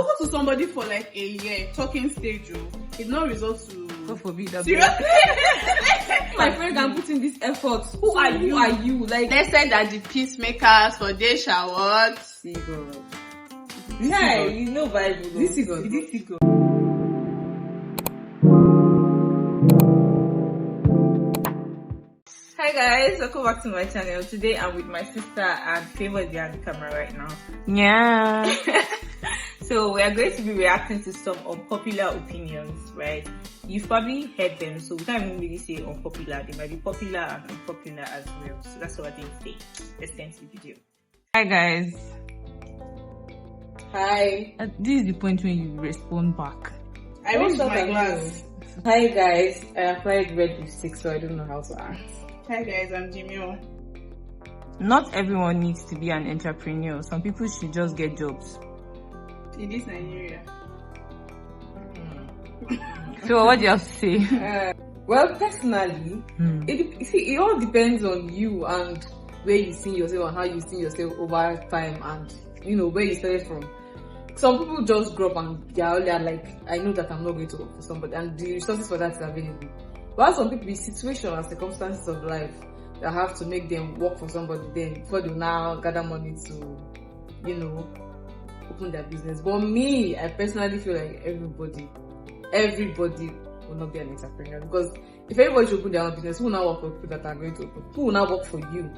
talking to somebody for like a year, talking stage, it not result to. God forbid that. Seriously? My friend can put in this effort. Who are you? Like, they said that the peacemakers for they shall what? see God. Yeah, you know Bible. This is God. Hi guys, welcome back to my channel. Today I'm with my sister and Favour is behind the camera right now. Yeah. So we are going to be reacting to some unpopular opinions, right? You've probably heard them, so we can't even really say unpopular. They might be popular and unpopular as well. So that's what I didn't say. Let's get into the video. Hi guys. Hi. This is the point when you respond back. I raised my glass. Hi guys, I applied red lipstick, so I don't know how to act. Hi guys, I'm Jimmy. Not everyone needs to be an entrepreneur. Some people should just get jobs. In this Nigeria. So what do you have to say? Well, personally, it all depends on you and where you see yourself and how you see yourself over time and, you know, where you started from. Some people just grow up and they're like, I know that I'm not going to work for somebody and the resources for that is available. While some people, it's situational and circumstances of life that have to make them work for somebody then before they now gather money to, you know, open their business. But me, I personally feel like everybody will not be an entrepreneur, because if everybody should open their own business, who will not work for people that are going to open? Who will not work for you?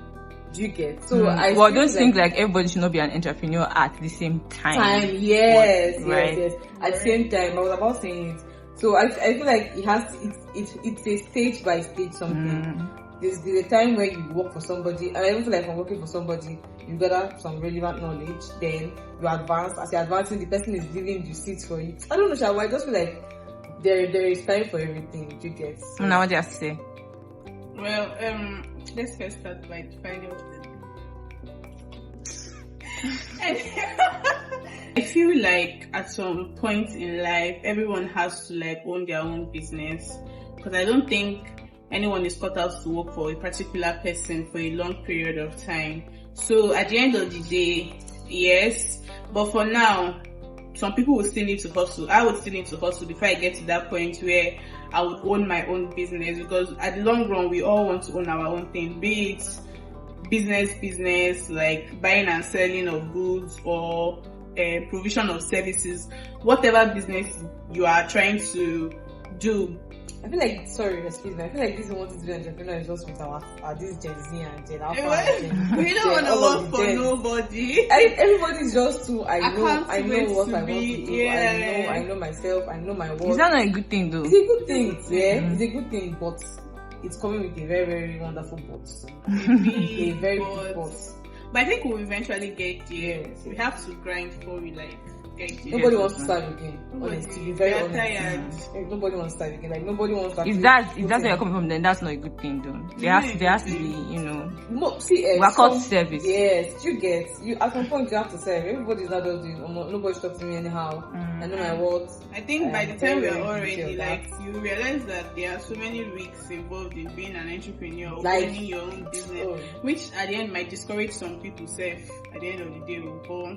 Do you get? So I don't think like everybody should not be an entrepreneur at the same time. Yes. At the same time, I was about saying it. So I feel like it's a stage by stage something. There's a time where you work for somebody, and I even feel like when working for somebody, you gather some relevant knowledge, then you advance. As you're advancing, the person is leaving the seats for you. I don't know, Shawa, I just feel like there is time for everything. Do you get? So now what do you have to say? Well, let's first start by defining what I feel like at some point in life, everyone has to like own their own business, because I don't think anyone is cut out to work for a particular person for a long period of time. So at the end of the day, yes, but for now, some people will still need to hustle. I would still need to hustle before I get to that point where I would own my own business, because at the long run, we all want to own our own thing, be it business, like buying and selling of goods or provision of services, whatever business you are trying to do. I feel like, excuse me, I feel like this one to be an entrepreneur is just with our this Gen Z and Gen Alpha and Gen. We don't want to work for nobody. Everybody's just too, I know what I want to do. Yeah. I know myself, I know my work. Is that not a good thing though? It's a good thing, it's a good thing, but it's coming with a very, very wonderful but. A very big but. But I think we'll eventually get there. Yes. We have to grind before we like get there. Nobody wants to start again. Honestly, to be very honest. Tired. Nobody wants to start again. Like nobody wants to. If that's where you're coming from, then that's not a good thing though. There has to be, you know. We're called service. Yes, you get. At some point you have to serve. Everybody's not just doing. Nobody's talking to me anyhow. I know my words. I think by the time we are already like, you realize that there are so many risks involved in being an entrepreneur or owning your own business, which at the end might discourage some people. Safe at the end of the day, we'll go.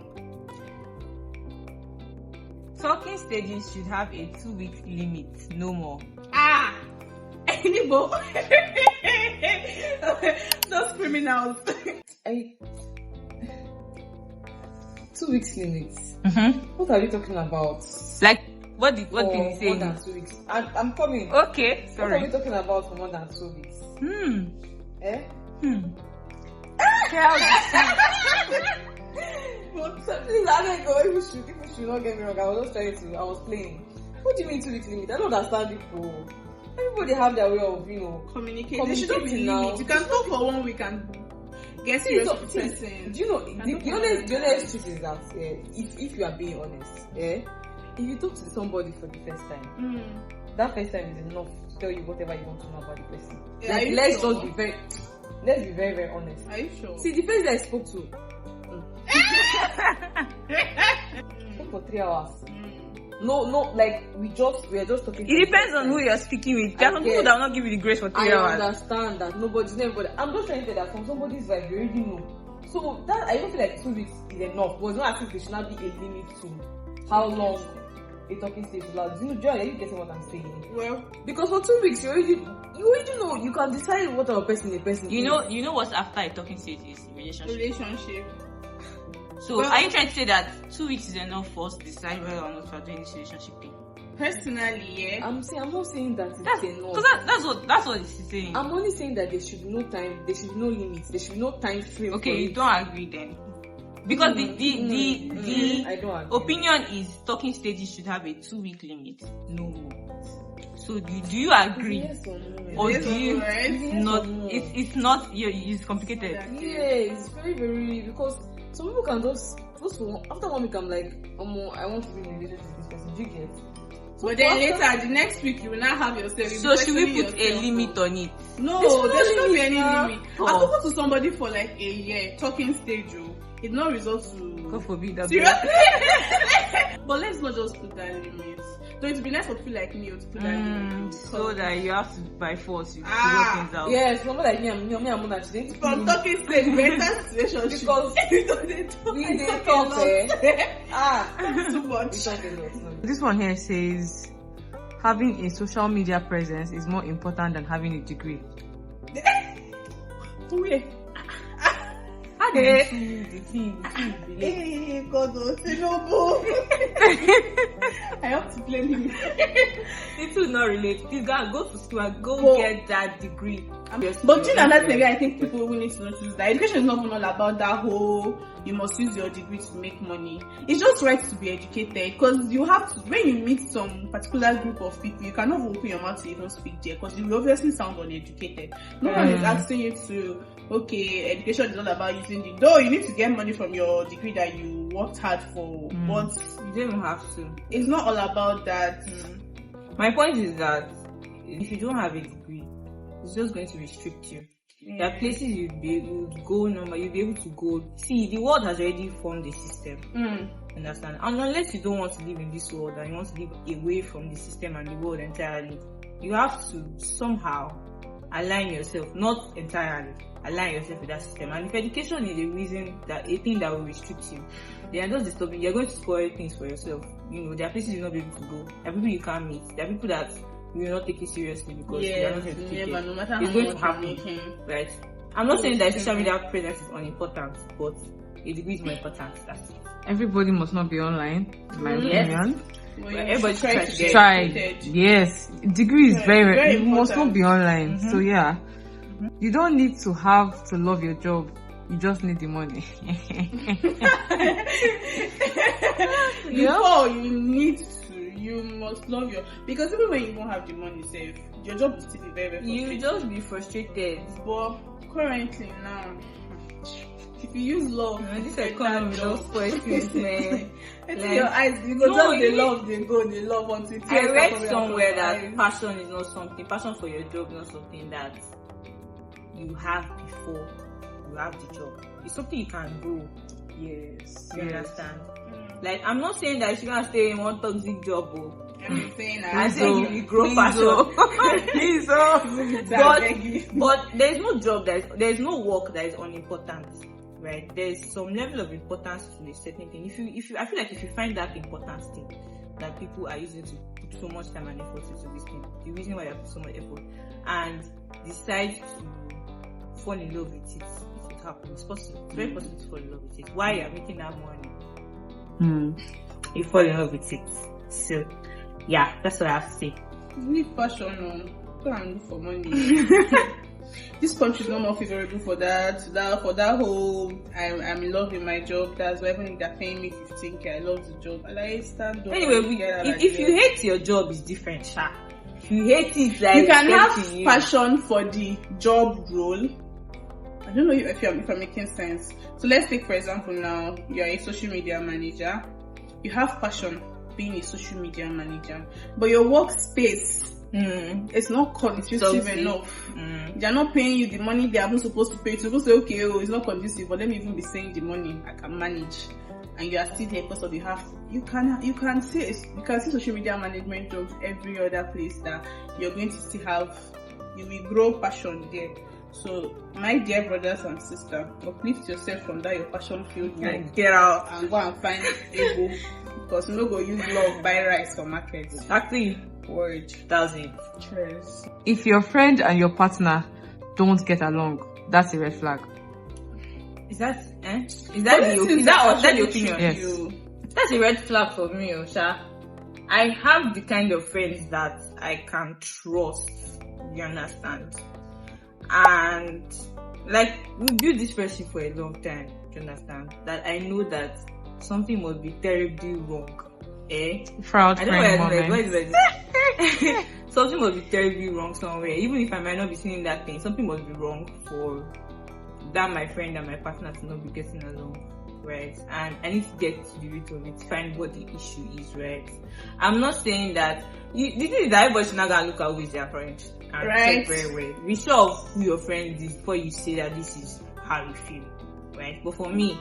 Talking stages should have a 2-week limit, no more. Anybody? Those criminals. 2 weeks limits. What are you talking about? Like what did he say? More than 2 weeks. I'm coming. Okay, sorry. What are we talking about for more than 2 weeks? Please, I don't know. People should not get me wrong. I was playing. What do you mean 2 weeks limit? I don't understand people. Everybody have their way of, you know, communicating. There shouldn't be limit. You can talk for 1 week and get serious with the person. Do you know the honest truth is that if you are being honest, if you talk to somebody for the first time, that first time is enough to tell you whatever you want to know about the person. Let's be very, very honest. Are you sure? See, the person I spoke to spoke for 3 hours. No, like we are just talking. It depends on who you're speaking with. There are some people that will not give you the grace for 3 hours. I understand that nobody's anybody. I'm just trying to say that from somebody's vibe, you already know. So that I don't feel like 2 weeks is enough. But it's not as if there should not be a limit to how long a talking stage lasts. Do you get what I'm saying? Well, because for 2 weeks you already know, you can decide what type of person a person is. You know what's after a talking stage is relationship. So well, are you trying to say that 2 weeks is enough for us to decide whether or not we're doing this relationship thing? Personally, yeah. I'm not saying that it's enough. Because that's what it's saying. I'm only saying that there should be no time, there should be no limits, there should be no time frame. Okay, you don't agree then. Because the I don't agree. opinion is talking stages should have a 2-week limit, no more. So do you agree? Yes or no? Or Yes do you yes not? No. It's not. It's complicated. Yeah, it's very, very, because some people can just after 1 week I'm like, I want to be in a relationship with this person. Do you get? But then later, the next week, you will not have yourself. So should we put a limit on it? No, there should not be any limit. Oh. I talked to somebody for like a year, talking stage, it not results to. God forbid that. But let's not just put that limit. So it would be nice for people like me to put that limit. So that you have to by force you figure things out. Yes, someone like me, I'm not actually From talking stage, better situation because we don't talk too much. we talk a lot. This one here says having a social media presence is more important than having a degree. Wait. How do you see the thing? Hey, God, say no more. I have to blame him. It will not relate. Please go to school and go get that degree. But you know another thing I think people will need to notice that education is not even all about that whole you must use your degree to make money. It's just right to be educated, because you have to, when you meet some particular group of people, you cannot open your mouth to even speak there, because you will obviously sound uneducated. No one is asking you to, okay, education is all about using the, though you need to get money from your degree that you worked hard for, but you don't have to. It's not all about that. My point is that if you don't have a degree, it's just going to restrict you. There are places you'd be able to go, you'll be able to go. See, the world has already formed a system. Understand? And unless you don't want to live in this world and you want to live away from the system and the world entirely, you have to somehow align yourself, not entirely, align yourself with that system. And if education is a thing that will restrict you, they are just disturbing. You're going to spoil things for yourself. There are places you'll not be able to go. There are people you can't meet. There are people that you will not take it seriously because they are not educated. Yeah, but no matter it's going to happen, right? I'm not saying that social media presence is unimportant, but a degree is more important. That's it. Everybody must not be online, in my opinion. Well, everybody try. Yes, degree is very important. You must not be online. So yeah, you don't need to have to love your job. You just need the money. Before you must love because even when you don't have the money saved, your job will still be very, very frustrating. You just be frustrated. But currently now, if you use love, this economy don't spoil things, man. Your eyes, you go down, they love until I read somewhere that passion is not something. Passion for your job is not something that you have before you have the job. It's something you can grow. Yes. You understand? Like, I'm not saying that you can stay in one toxic job. I'm saying you will grow passion. Please, but there's no job there's no work that is unimportant, right? There's some level of importance to a certain thing. I feel like if you find that important thing that people are using to put so much time and effort into this thing, the reason why they put so much effort, and decide to fall in love with it, it will happen. It's possible. It's very possible to fall in love with it. Why you're making that money? You fall in love with it. So yeah, that's what I have to say. You need passion, go and look for money. This country is not more favorable for that whole I'm in love with my job. That's why even if they're paying me 15K, I love the job. I like stand up. Anyway, if you hate your job, it's different, sha. If you hate it, like you can have passion for the job role. I don't know if I'm making sense. So let's take, for example, now you're a social media manager. You have passion being a social media manager, but your workspace it's not conducive enough. They're not paying you the money they are supposed to pay. You're supposed to say, okay, it's not conducive, but let me even be saying the money I can manage. And you are still here because of you can see social media management jobs every other place that you're going to still have. You will grow passion there. So, my dear brothers and sisters, uplift yourself from that your passion field. Like, get out and go and find a Because no go use love buy rice for market. Exactly. Word. That's it. Cheers. If your friend and your partner don't get along, that's a red flag. Is that the opinion? Yes. That's a red flag for me, Osha. I have the kind of friends that I can trust. You understand? And like we built this friendship for a long time. You understand? That I know that something must be terribly wrong. Proud I don't friend know moment. something must be terribly wrong somewhere. Even if I might not be seeing that thing, something must be wrong for that my friend and my partner to not be getting along, right? And I need to get to the root of it, find what the issue is, right? I'm not saying that the thing is that everybody should not go look at who is their friend and Right. check very well. Be sure of who your friend is before you say that this is how you feel, right? But for me,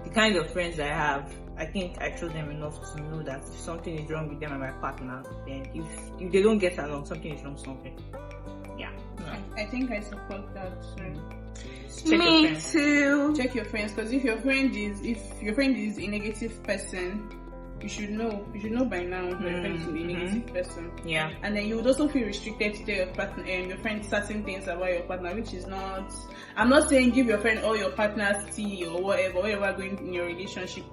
the kind of friends I have, I think I trust them enough to know that if something is wrong with them and my partner, then if they don't get along, something is wrong somewhere. Yeah. I think I support that too. Check your friends. too. Check your friends, because if your friend is a negative person, you should know by now that your friend is a negative person. Yeah. And then you would also feel restricted to tell your partner your friend certain things about your partner, which is not. I'm not saying give your friend all your partner's tea or whatever going in your relationship,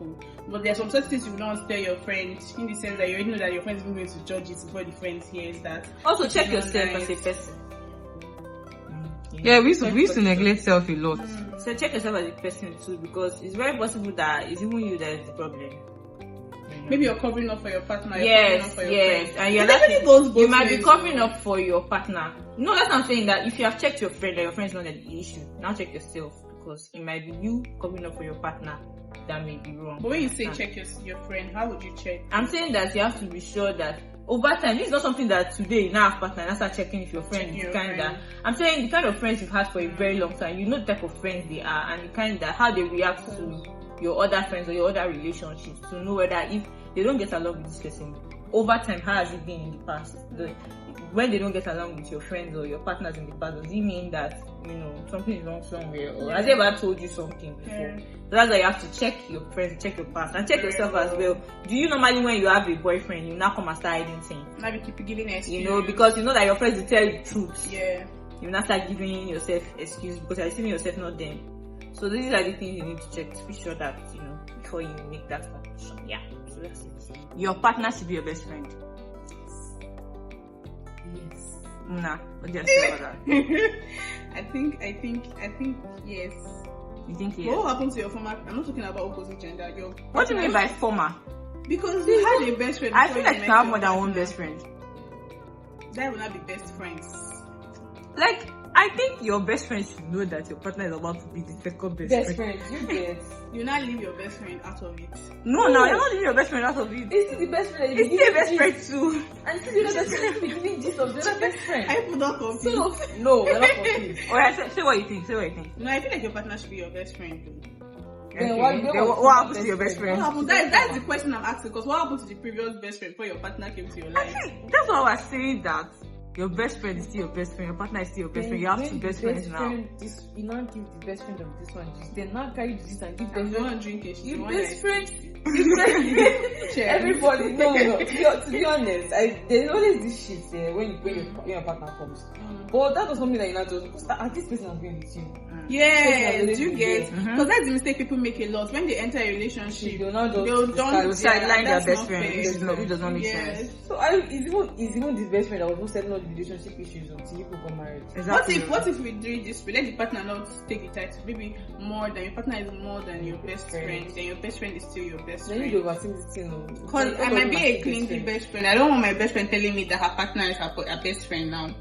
but there are some certain things you would not want to tell your friend, in the sense that you already know that your friend is going to judge it before the friend hears that. Also check It's not yourself nice. as a person. Yeah, we used to neglect self a lot. So check yourself as a person too, because it's very possible that it's even you that is the problem. Maybe you're covering up for your partner. You're covering up Yes, for your yes, friend. and you're It definitely goes both you might be ways, covering though. up for your partner. No, that's what I'm saying, that if you have checked your friend and your friend's not the issue, now check yourself, because it might be you covering up for your partner that may be wrong. But when you say check your friend, how would you check? I'm saying that you have to be sure that over time, this is not something that today you now have partner and start checking if your friend is Your kind friend. that. I'm saying the kind of friends you've had for a very long time, you know the type of friends they are and the kind that how they react to your other friends or your other relationships, to know whether if they don't get along with this person over time, how has it been in the past? When they don't get along with your friends or your partners in the past, does it mean that something is wrong somewhere, or has they ever told you something before? Yeah. So that's why you have to check your friends, check your past, and check yourself as well. Do you normally, when you have a boyfriend, you now come and start hiding things? Now we keep giving excuse. Because you know that your friends will tell you the truth. Yeah. You now start giving yourself excuse because you're seeing yourself not them. So these are the things you need to check to be sure that before you make that conclusion. Yeah. So that's it. Your partner should be your best friend. Yes. Nah, what do you say about that? I think yes. You think But yes? what happened to your former? I'm not talking about opposite gender. Your What do you mean by former? Because you had a best friend. I before feel like met you have your more than one partner. best friend. That will not be best friends. Like, I think your best friend should know that your partner is about to be the second best friend. You get. You not leave your best friend out of it. No, you're not leaving your best friend out of it. It's still the best friend. It's still a best friend too. And still the best friend to be giving gist of the other best friend. I put that confused. So, no, we're not confused. Alright, say what you think. No, I feel like your partner should be your best friend too. Then Okay. What happens to your best friend? What happened? That's the question I'm asking. Because what happened to the previous best friend before your partner came to your life? Actually, that's why I was saying that your best friend is still your best friend, your partner is still your best friend. You have two best friends now. You now give the best friend of this one this. Then now carry this and give You best friend. want to drink it? You You want best like- friend. Everybody, no. To be honest, there's always this shit when your partner comes. But that was something that you not just because this person has been with you. Yeah, So do you get? Mhm. Because that's the mistake people make a lot when they enter a relationship. They'll not just They'll They'll sideline their that's best not friend, fair. which does not make Yes. sense. So it's even this best friend that was not settling all the relationship issues until you got married. Exactly. What if we do it this way? Let the partner not take the title. Maybe more than your partner is more than your best friend. Then your best friend is still your best Then friend. you overthink this thing. Because I might be a clingy best friend. I don't want my best friend telling me that her partner is her best friend now.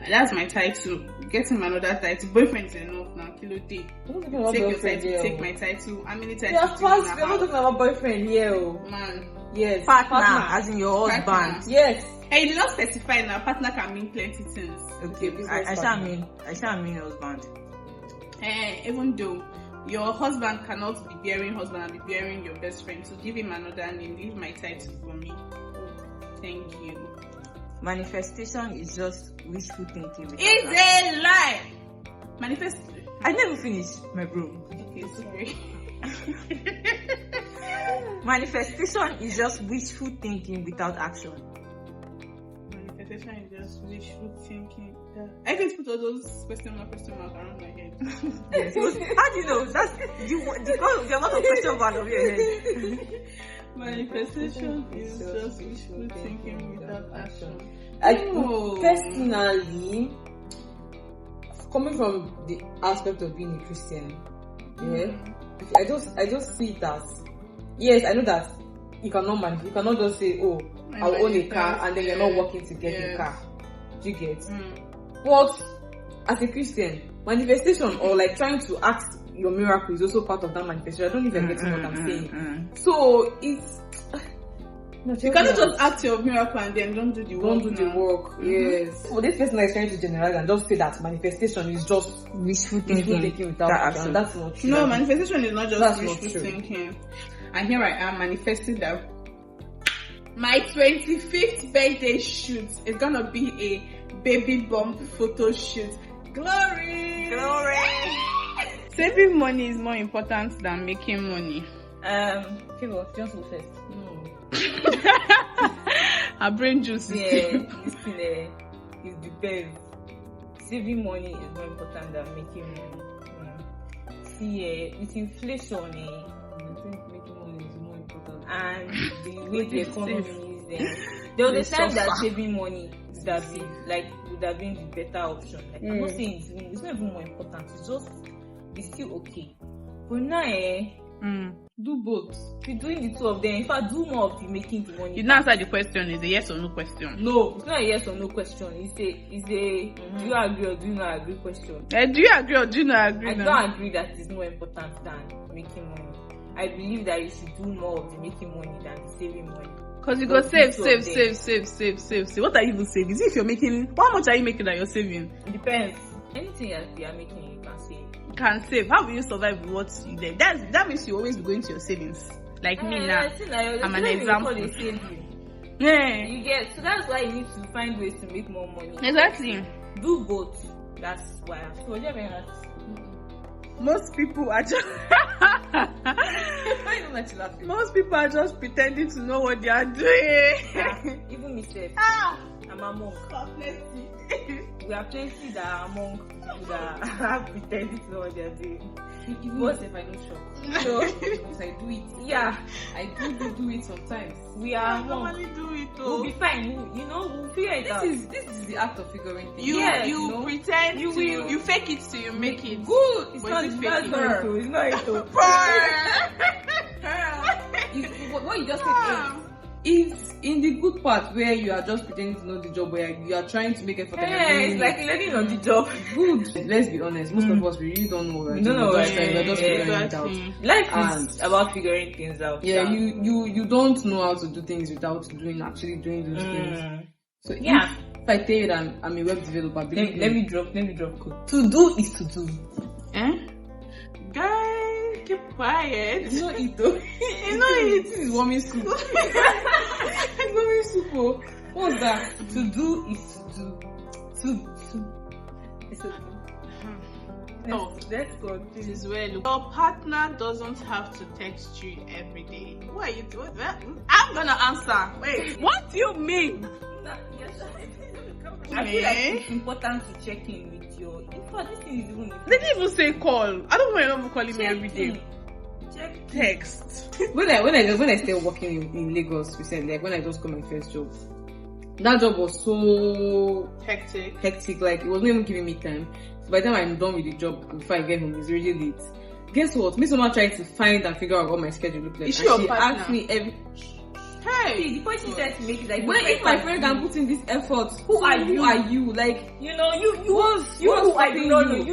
That's my title. Getting another title. Boyfriend is enough now. Kilo day. Take your title. Take my title. How many titles? Yeah, do you fast. wanna We're not have? talking about boyfriend here. Man. Yes. Partner, as in your husband. Partner. Yes. Hey, you did not specify now. Partner can mean plenty things. Okay, I shall mean husband. Even though your husband cannot be bearing husband and be bearing your best friend, so give him another name. Leave my title for me. Thank you. Manifestation is just wishful thinking. It's a lie. Manifest. I never finished, my bro. Okay, sorry. Manifestation is just wishful thinking without action. Manifestation is just wishful thinking. I can put all those question mark around my head. Yes. How do you know? That's the amount of question mark of your head. Manifestation is just wishful thinking without action. Personally, coming from the aspect of being a Christian, I just see it as, yes, I know that you cannot just say, oh, I'll own a car, and then you're not working to get a car. Do you get? But as a Christian, manifestation or like trying to ask your miracle is also part of that manifestation. I don't know if you're getting what I'm saying. So it's you cannot just act your miracle and then don't do the work. Yes. So this person is trying to generalize and just say that manifestation is just wishful thinking without action. That's not true. No, manifestation is not just wishful thinking. And here I am manifesting that my 25th birthday shoot is gonna be a baby bump photo shoot. Glory! Saving money is more important than making money. Favour, just go first. Her brain juice is it depends. Saving money is more important than making money. See, with inflation, I think making money is more important. And the way the economy is, there was a time that saving money would have been the better option. Like, I'm not saying it's not even more important. It's still okay. But now, do both. You're doing the two of them. In fact, do more of the making the money. You didn't answer the question. It's a yes or no question. No, it's not a yes or no question. It's a do you agree or do you not agree question. Do you agree or do you not agree? I don't agree that it's more important than making money. I believe that you should do more of the making money than the saving money. Because you go save. What are you even saving? Is it if you're making, how much are you making that you're saving? It depends. Anything that you are making, you can save. You can save. How will you survive with what you did? That means you always be going to your savings. Like me now. I'm an example. Yeah. You get, so that's why you need to find ways to make more money. Exactly. Do both. That's why I feel like most people are just most people are just pretending to know what they are doing. Even myself. I'm a monk. We are plenty that are among people that are pretending to know what they are doing. Even if I don't shop. So because I do it. Yeah. I do it sometimes. We are normally do it though. We'll be fine. We'll figure it out. This is the act of figuring things. You pretend you fake it till you make it. Good. It's not It's not what you just said is in the good part where you are just pretending to know the job, where you are trying to make effort. It's like learning on the job. Good. Let's be honest. Most of us, we really don't know what we're doing. We're just figuring it out. Life is about figuring things out. Yeah, you don't know how to do things without actually doing those things. So if I tell you that I'm a web developer, let me drop code. To do is to do. Guys, keep quiet. It's not it though. It's not it. This is warming soup. It's warming soup. What's that? To do is to do. It's okay. Let's go. This is where your partner doesn't have to text you every day. What are you doing? I'm gonna answer. Wait, what do you mean? I feel like it's important to check in with your. In fact, this thing is even. They didn't even say call. I don't want anyone calling me every day. Check text. When I started working in Lagos recently, like when I just got my first job, that job was so hectic. Like it wasn't even giving me time. So by the time I'm done with the job, before I get home, it's really late. Guess what? Me someone tried to find and figure out what my schedule looked like. Is she and she asked me every. Hey, the point she said to make is like, if my friend can put in this effort, who are you? Like, you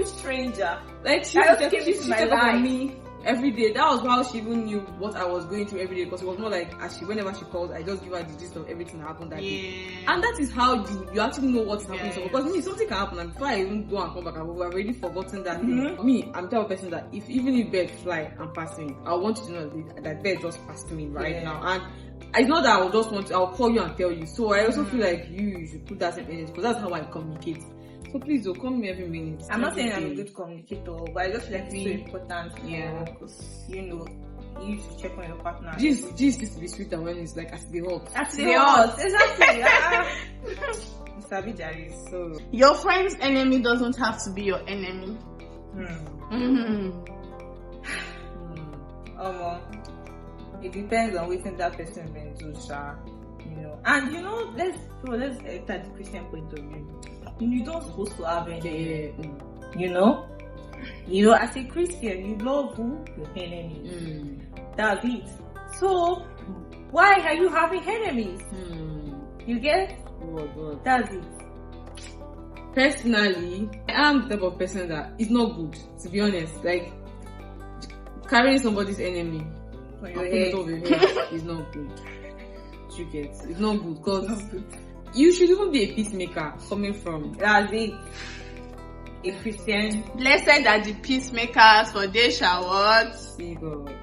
stranger. Like, she checked up on me every day. That was how she even knew what I was going through every day, because it was more like whenever she calls, I just give her the gist of everything that happened that day. And that is how you actually know what's happening. So, because something can happen, and before I even go and come back, I've already forgotten that thing. Me, I'm the type of person that even if birds fly and pass me, I want you to know that bird just passed me right now. And it's not that I'll call you and tell you. So I also feel like you should put that in energy, because that's how I communicate. So please don't call me every minute. I'm not saying I'm a good communicator, but I just feel like it's so important. Yeah. Because, you should check on your partner. This used to be sweeter when it's like as the hot. That's the hot. Exactly. Mr. Bijari. So Your friend's enemy doesn't have to be your enemy. It depends on what that person been do, sha. You know, and let's enter the Christian point of view. You don't supposed to have any. You know, as a Christian, you love who? Your enemy. That's it. So, why are you having enemies? You get? God. That's it. Personally, I am the type of person that it's not good, to be honest. Like, carrying somebody's enemy On and your putting it head. over your head is not good. You get? It's not good because you should even be a peacemaker coming from. That's it. A Christian. Blessed are the peacemakers, for they shall what? See God.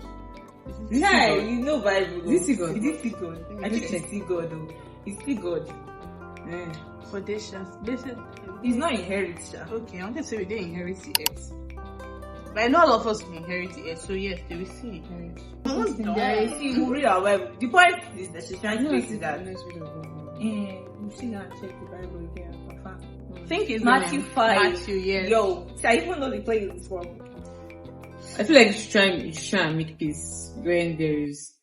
Yeah, you know Bible. Is this God? Is this God? I think it's still God though. It's still God. For they shall. Blessed. He's not inherit, sha. Okay, I wanted to say we didn't inherit the earth. But I know all of us will inherit the earth, so yes, they will still inherit. Yeah, see, we read our Bible. The point is that she's trying to say that. Let's read the Bible. You see that check the Bible again. Confirm. I think it's Matthew 5. Matthew, yes. Yo, see, I even know the place is from. I feel like you should try and make peace when there is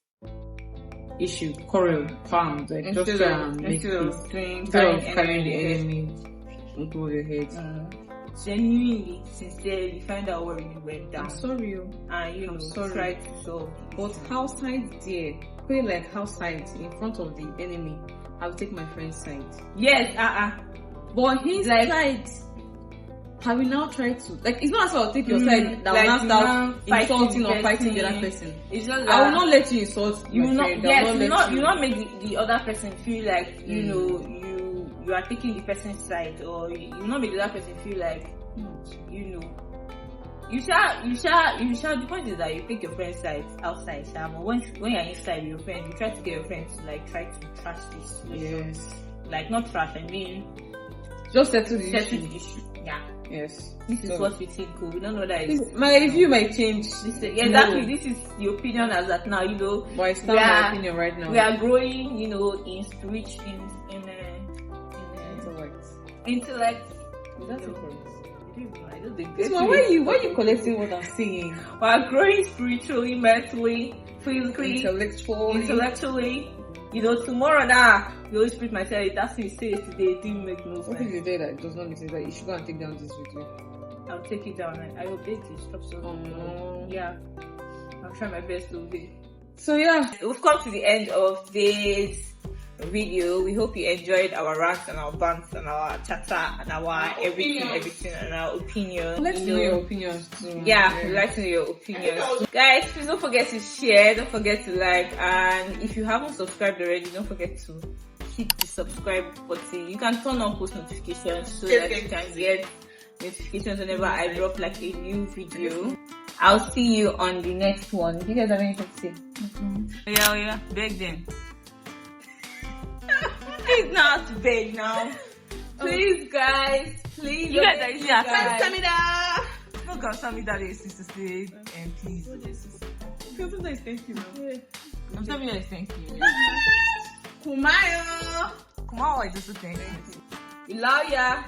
issue, quarrel, found. Like just try and make Instead peace. of doing Instead of carrying the enemy over your head. Genuinely, sincerely, find out where you went down. I'm sorry, And sorry. try to solve it. but outside there, put it like outside in front of the enemy, I will take my friend's side. Yes, But his Like- side, I will now try to like. It's not as if I'll take your side that like will now you start now fighting insulting the or fighting the person. other person. It's just I that will not let you insult you my will not. friend. Yes, I will you not not let make the other person feel like you are taking the person's side, or you not make the other person feel like you shall. The point is that you take your friend's side outside, but when you're inside with your friend, you try to get your friend to like try to trash this. Yes. Like not trash. I mean, Just settle the settle issue. the issue. Yeah. Yes. This is what we think. We don't know that it's My view might change. exactly. This is the opinion as at now. But I stand my opinion right now. We are growing, in intellect. That's important. I don't think So why you collecting what I'm saying? we are growing spiritually, mentally, physically, intellectually. Tomorrow now the Holy Spirit might tell you that's what you say today. It didn't make no What if sense. you say that it does not make sense? That you should go and take down this video. I'll take it down. I obey the instructions. Yeah, I'll try my best to obey. So yeah, We've come to the end of this video. We hope you enjoyed our rants and our bants and our chatter and our everything and our opinion. let's know your opinions too. Yeah, we'd like to know your opinions. Guys, please don't forget to share, don't forget to like, and if you haven't subscribed already, don't forget to hit the subscribe button. You can turn on post notifications so that you can get notifications whenever I drop like a new video. I'll see you on the next one. Do you guys have anything to say? Yeah, beg them. Please not to beg now. Please, guys. Please. You guys are easy at not gonna tell me that they used to say, please. Sometimes thank you. I'm telling you, thank you. Kumayo. Come on, I just thank you. We love ya.